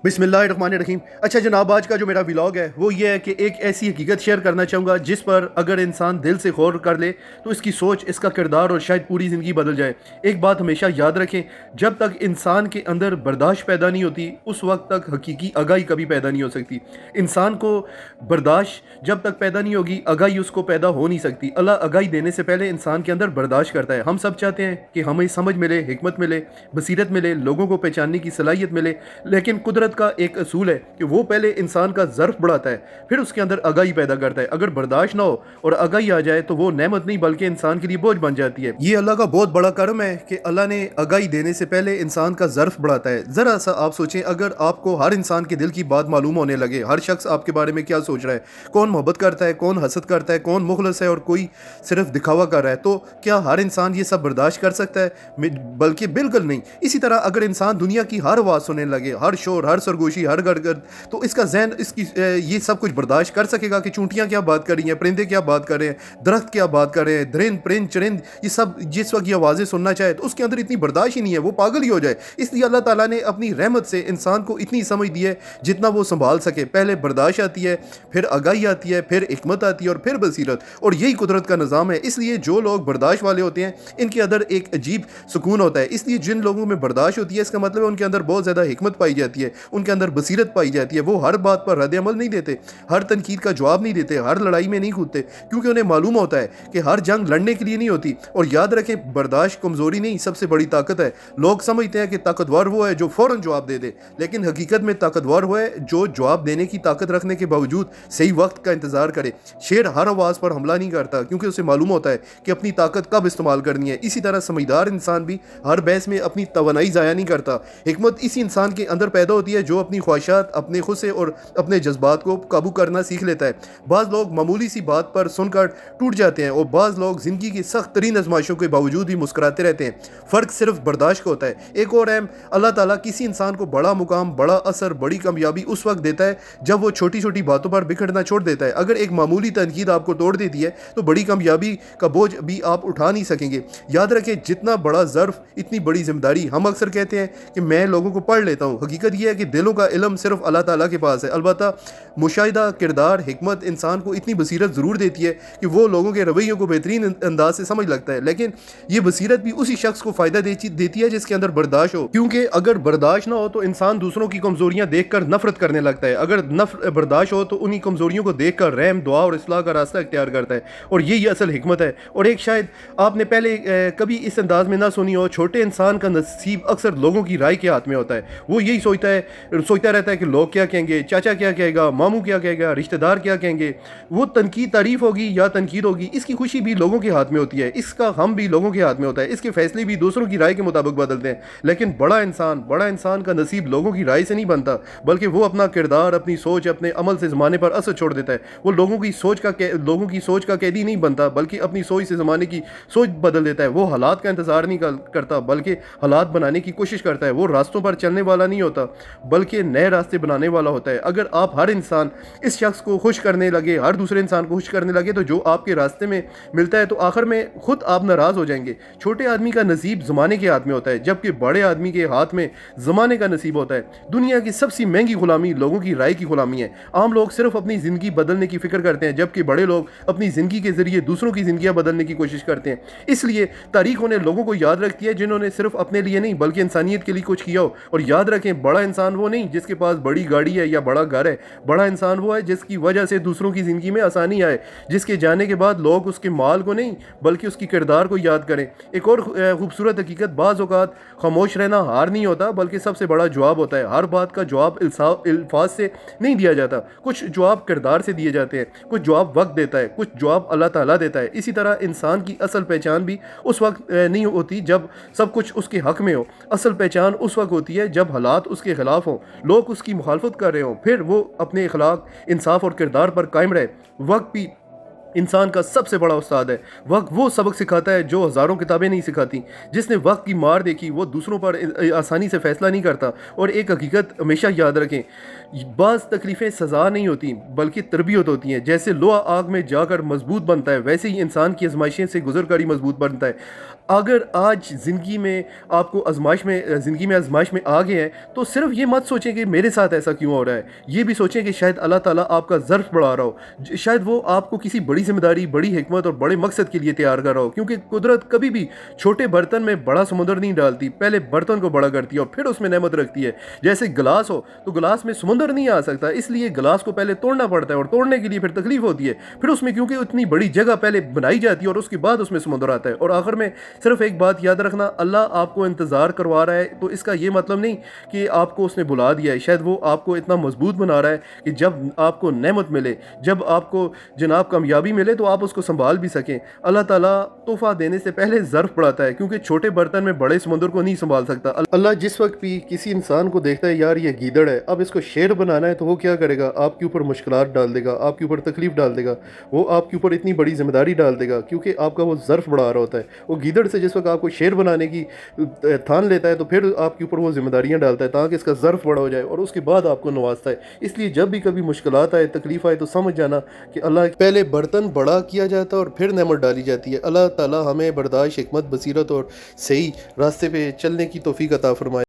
बिस्मिल्लाहिर्रहमानिर्रहीम। अच्छा जनाब, आज का जो मेरा व्लॉग है वो ये है कि एक ऐसी हकीकत शेयर करना चाहूँगा जिस पर अगर इंसान दिल से गौर कर ले तो इसकी सोच, इसका किरदार और शायद पूरी ज़िंदगी बदल जाए। एक बात हमेशा याद रखें, जब तक इंसान के अंदर बर्दाश्त पैदा नहीं होती उस वक्त तक हकीकी आगाही कभी पैदा नहीं हो सकती। इंसान को बर्दाश्त जब तक पैदा नहीं होगी, आगाही उसको पैदा हो नहीं सकती। अल्लाह आगाही देने से पहले इंसान के अंदर बर्दाश्त करता है। हम सब चाहते हैं कि हमें समझ मिले, हिकमत मिले, बसीरत मिले, लोगों को पहचानने की सलाहियत मिले, लेकिन कुदरत का एक असूल है कि वो पहले इंसान का ज़र्फ बढ़ाता है, फिर उसके अंदर आगाही पैदा करता है। अगर बर्दाश्त ना हो और आगाही आ जाए तो वो नेमत नहीं बल्कि इंसान के लिए बोझ बन जाती है। ये अल्लाह का बहुत बड़ा करम है कि अल्लाह ने आगाही देने से पहले इंसान का ज़र्फ बढ़ाता है। ज़रा सा आप सोचें, अगर आपको हर इंसान के दिल की बात मालूम होने लगे, हर शख्स आपके बारे में क्या सोच रहा है, कौन मोहब्बत करता है, कौन हसद करता है, कौन मुखलस है और कोई सिर्फ दिखावा कर रहा है, तो क्या हर इंसान ये सब बर्दाश्त कर सकता है? बल्कि बिल्कुल नहीं। इसी तरह अगर इंसान दुनिया की हर आवाज़ सुनने लगे, हर शोर, हर सरगोशी, हर गड़गड़, तो इसका जहन इसकी ये सब कुछ बर्दाश्त कर सकेगा कि चूंटियां क्या बात कर रही हैं, परिंदे क्या बात कर रहे हैं, दरख्त क्या बात कर रहे हैं, दरिंद परिंद चरिंद, ये सब जिस वक्त ये आवाज़ें सुनना चाहे तो उसके अंदर इतनी बर्दाश्त ही नहीं है, वो पागल ही हो जाए। इसलिए अल्लाह ताला ने अपनी रहमत से इंसान को इतनी समझ दी है जितना वो संभाल सके। पहले बर्दाश्त आती है, फिर आगाही आती है, फिर हिकमत आती है और फिर बसीरत, और यही कुदरत का निज़ाम है। इसलिए जो लोग बर्दाश्त वाले होते हैं इनके अंदर एक अजीब सुकून होता है। इसलिए जिन लोगों में बर्दाश्त होती है इसका मतलब है उनके अंदर बहुत ज़्यादा हिकमत पाई जाती है, उनके अंदर बसीरत पाई जाती है। वो हर बात पर रद्द अमल नहीं देते, हर तनकीद का जवाब नहीं देते, हर लड़ाई में नहीं कूदते, क्योंकि उन्हें मालूम होता है कि हर जंग लड़ने के लिए नहीं होती। और याद रखें, बर्दाश्त कमज़ोरी नहीं, सबसे बड़ी ताकत है। लोग समझते हैं कि ताकतवर वो है जो फ़ौरन जवाब दे दे, लेकिन हकीकत में ताकतवर वो है जो जवाब देने की ताकत रखने के बावजूद सही वक्त का इंतज़ार करे। शेर हर आवाज़ पर हमला नहीं करता क्योंकि उसे मालूम होता है कि अपनी ताकत कब इस्तेमाल करनी है। इसी तरह समझदार इंसान भी हर बहस में अपनी तवानाई ज़ाया नहीं करता। हिकमत इसी इंसान के अंदर पैदा होती है जो अपनी ख्वाहिशात, अपने गुस्से और अपने जज्बात को काबू करना सीख लेता है। बाज़ लोग मामूली सी बात पर सुनकर टूट जाते हैं और बाज़ लोग ज़िंदगी की सख्त तरीन आजमाइशों के बावजूद भी मुस्कुराते रहते हैं। फ़र्क सिर्फ बर्दाश्त का होता है। एक और अहम, अल्लाह ताला किसी इंसान को बड़ा मुकाम, बड़ा असर, बड़ी कामयाबी उस वक्त देता है जब वो छोटी छोटी बातों पर बिखरना छोड़ देता है। अगर एक मामूली तनकीद आपको तोड़ देती है तो बड़ी कामयाबी का बोझ भी आप उठा नहीं सकेंगे। याद रखें, जितना बड़ा ज़र्फ इतनी बड़ी जिम्मेदारी। हम अक्सर कहते हैं कि मैं लोगों को पढ़ लेता हूँ, हकीकत यह है कि दिलों का इल्म सिर्फ अल्लाह ताला के पास है। अलबत्ता मुशाहिदा, किरदार, हिकमत इंसान को इतनी बसीरत ज़रूर देती है कि वो लोगों के रवैयों को बेहतरीन अंदाज से समझ लगता है, लेकिन ये बसीरत भी उसी शख्स को फ़ायदा देती है जिसके अंदर बर्दाश्त हो। क्योंकि अगर बर्दाश्त ना हो तो इंसान दूसरों की कमज़ोरियाँ देख कर नफरत करने लगता है। अगर बर्दाश्त हो तो उन्हीं कमज़ोरियों को देख कर रहम, दुआ और इस्लाह का रास्ता इख्तियार करता है, और यही असल हिकमत है। और एक शायद आपने पहले कभी इस अंदाज में ना सुनी हो, छोटे इंसान का नसीब अक्सर लोगों की राय के हाथ में होता है। वो यही सोचता रहता है कि लोग क्या कहेंगे, चाचा क्या कहेगा, मामू क्या कहेगा, रिश्तेदार क्या कहेंगे। वो तनकीद तारीफ होगी या तनकीद होगी, इसकी खुशी भी लोगों के हाथ में होती है, इसका हम भी लोगों के हाथ में होता है, इसके फैसले भी दूसरों की राय के मुताबिक बदलते हैं। लेकिन बड़ा इंसान का नसीब लोगों की राय से नहीं बनता, बल्कि वो अपना किरदार, अपनी सोच, अपने अमल से ज़माने पर असर छोड़ देता है। वो लोगों की सोच का कैदी नहीं बनता, बल्कि अपनी सोच से ज़माने की सोच बदल देता है। वो हालात का इंतज़ार नहीं करता, बल्कि हालात बनाने की कोशिश करता है। वो रास्तों पर चलने वाला नहीं होता, बल्कि नए रास्ते बनाने वाला होता है। अगर आप हर इंसान इस शख्स को खुश करने लगे, हर दूसरे इंसान को खुश करने लगे, तो जो आपके रास्ते में मिलता है तो आखिर में खुद आप नाराज़ हो जाएंगे। छोटे आदमी का नसीब ज़माने के हाथ में होता है, जबकि बड़े आदमी के हाथ में ज़माने का नसीब होता है। दुनिया की सबसे महंगी गुलामी लोगों की राय की गुलामी है। आम लोग सिर्फ अपनी ज़िंदगी बदलने की फ़िक्र करते हैं, जबकि बड़े लोग अपनी ज़िंदगी के ज़रिए दूसरों की ज़िंदगियाँ बदलने की कोशिश करते हैं। इसलिए तारीख़ उन्हें लोगों को याद रखती है जिन्होंने सिर्फ अपने लिए नहीं बल्कि इंसानियत के लिए कुछ किया हो। और याद रखें, बड़ा इंसान वो नहीं जिसके पास बड़ी गाड़ी है या बड़ा घर है। बड़ा इंसान वो है जिसकी वजह से दूसरों की ज़िंदगी में आसानी आए, जिसके जाने के बाद लोग उसके माल को नहीं बल्कि उसकी किरदार को याद करें। एक और खूबसूरत हकीकत, बाज़ औक़ात खामोश रहना हार नहीं होता बल्कि सबसे बड़ा जवाब होता है। हर बात का जवाब अल्फाज से नहीं दिया जाता, कुछ जवाब किरदार से दिए जाते हैं, कुछ जवाब वक्त देता है, कुछ जवाब अल्लाह ताला देता है। इसी तरह इंसान की असल पहचान भी उस वक्त नहीं होती जब सब कुछ उसके हक़ में हो। असल पहचान उस वक्त होती है जब हालात उसके ख़िलाफ़ हों, लोग उसकी मुखालफत कर रहे हों, फिर वो अपने अखलाक, इंसाफ और किरदार पर कायम रहे। वक्त भी इंसान का सबसे बड़ा उस्ताद है। वक्त वो सबक सिखाता है जो हज़ारों किताबें नहीं सिखाती। जिसने वक्त की मार देखी वो दूसरों पर आसानी से फ़ैसला नहीं करता। और एक हकीकत हमेशा याद रखें, बाज़ तकलीफ़ें सज़ा नहीं होती बल्कि तरबियत होती हैं। जैसे लोहा आग में जाकर मजबूत बनता है, वैसे ही इंसान की आजमाइशें से गुजर कर ही मजबूत बनता है। اگر آج زندگی میں آزمائش میں آ گئے ہیں تو صرف یہ مت سوچیں کہ میرے ساتھ ایسا کیوں ہو رہا ہے، یہ بھی سوچیں کہ شاید اللہ تعالیٰ آپ کا ظرف بڑھا رہا ہو، شاید وہ آپ کو کسی بڑی ذمہ داری، بڑی حکمت اور بڑے مقصد کے لیے تیار کر رہا ہو، کیونکہ قدرت کبھی بھی چھوٹے برتن میں بڑا سمندر نہیں ڈالتی، پہلے برتن کو بڑا کرتی ہے اور پھر اس میں نعمت رکھتی ہے۔ جیسے گلاس ہو تو گلاس میں سمندر نہیں آ سکتا، اس لیے گلاس کو پہلے توڑنا پڑتا ہے، اور توڑنے کے لیے پھر تکلیف ہوتی ہے، پھر اس میں کیونکہ اتنی بڑی جگہ پہلے بنائی جاتی ہے اور اس کے بعد اس میں سمندر آتا ہے۔ اور آخر میں صرف ایک بات یاد رکھنا، اللہ آپ کو انتظار کروا رہا ہے تو اس کا یہ مطلب نہیں کہ آپ کو اس نے بلا دیا ہے، شاید وہ آپ کو اتنا مضبوط بنا رہا ہے کہ جب آپ کو نعمت ملے، جب آپ کو جناب کامیابی ملے تو آپ اس کو سنبھال بھی سکیں۔ اللہ تعالیٰ تحفہ دینے سے پہلے ظرف بڑھاتا ہے، کیونکہ چھوٹے برتن میں بڑے سمندر کو نہیں سنبھال سکتا۔ اللہ جس وقت بھی کسی انسان کو دیکھتا ہے یار یہ گیدڑ ہے، اب اس کو شیر بنانا ہے، تو وہ کیا کرے گا؟ آپ کے اوپر مشکلات ڈال دے گا، آپ کے اوپر تکلیف ڈال دے گا، وہ آپ کے اوپر اتنی بڑی ذمہ داری ڈال دے گا، کیونکہ آپ کا وہ ظرف بڑھا رہا ہوتا ہے۔ وہ گیدڑ سے جس وقت آپ کو شیر بنانے کی تھان لیتا ہے تو پھر آپ کے اوپر وہ ذمہ داریاں ڈالتا ہے تاکہ اس کا ظرف بڑا ہو جائے اور اس کے بعد آپ کو نوازتا ہے۔ اس لیے جب بھی کبھی مشکلات آئے، تکلیف آئے، تو سمجھ جانا کہ اللہ پہلے برتن بڑا کیا جاتا ہے اور پھر نعمت ڈالی جاتی ہے۔ اللہ تعالیٰ ہمیں برداشت، حکمت، بصیرت اور صحیح راستے پہ چلنے کی توفیق عطا فرمائے۔